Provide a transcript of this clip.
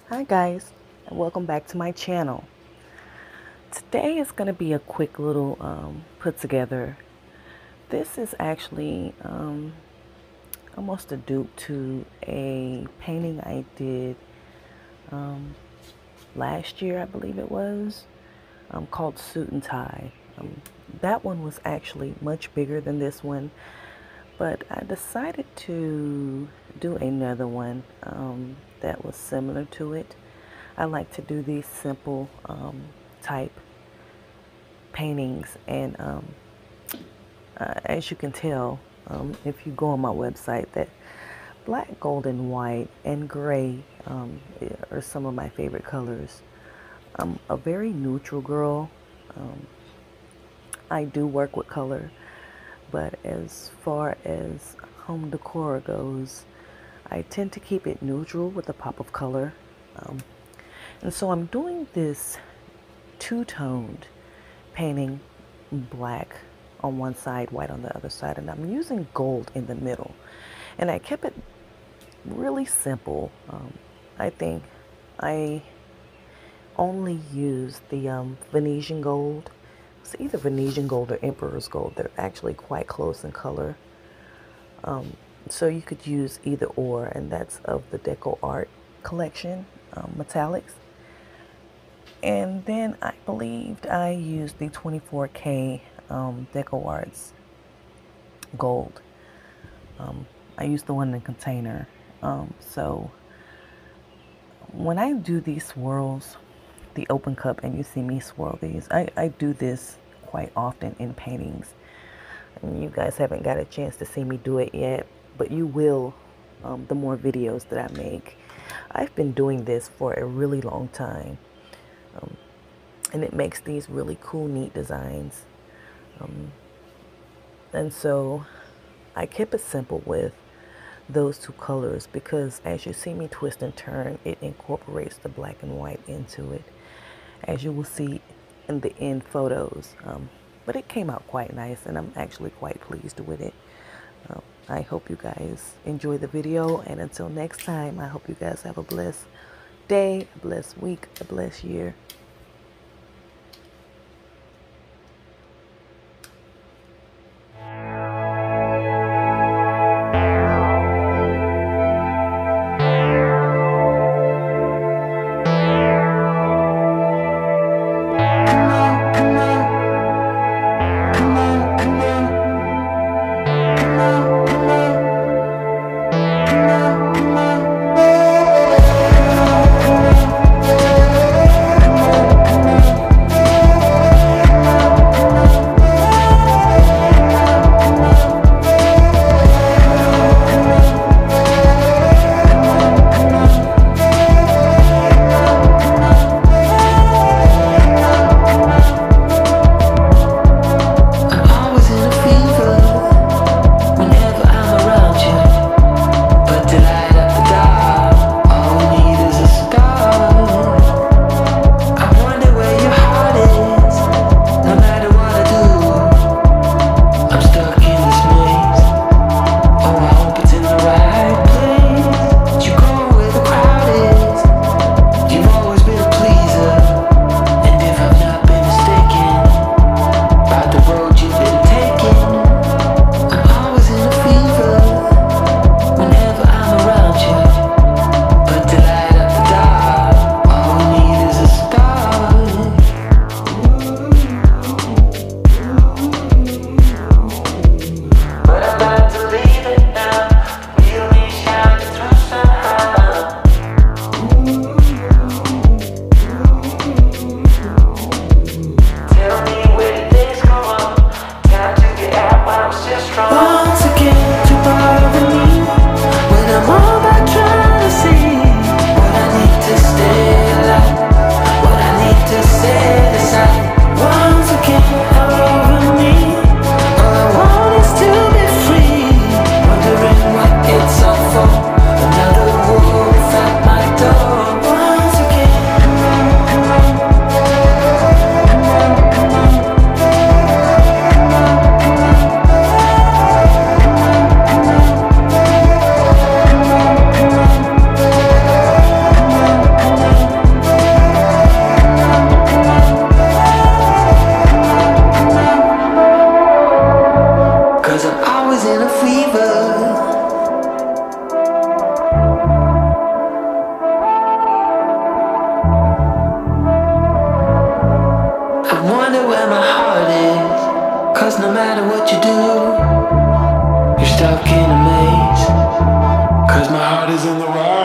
Hi guys, and welcome back to my channel. Today is going to be a quick little put together. This is actually almost a dupe to a painting I did last year, I believe it was, called Suit and Tie. That one was actually much bigger than this one, but I decided to do another one that was similar to it. I like to do these simple type paintings, and as you can tell, if you go on my website, that black, gold, and white and gray are some of my favorite colors. I'm a very neutral girl. I do work with color, but as far as home decor goes, I tend to keep it neutral with a pop of color. And so I'm doing this two-toned painting, black on one side, white on the other side, and I'm using gold in the middle. And I kept it really simple. I think I only used the Venetian gold. It's either Venetian gold or Emperor's gold. They're actually quite close in color. So you could use either or, and that's of the DecoArt collection, metallics. And then I believed I used the 24K DecoArts gold. I used the one in the container. So when I do these swirls, the open cup, and you see me swirl these, I do this quite often in paintings. And you guys haven't got a chance to see me do it yet, but you will the more videos that I make. I've been doing this for a really long time. And it makes these really cool, neat designs. And so I kept it simple with those two colors because as you see me twist and turn, it incorporates the black and white into it, as you will see in the end photos. But it came out quite nice, and I'm actually quite pleased with it. I hope you guys enjoy the video, and until next time, I hope you guys have a blessed day, a blessed week, a blessed year. Cause no matter what you do, you're stuck in a maze. Cause my heart is in the right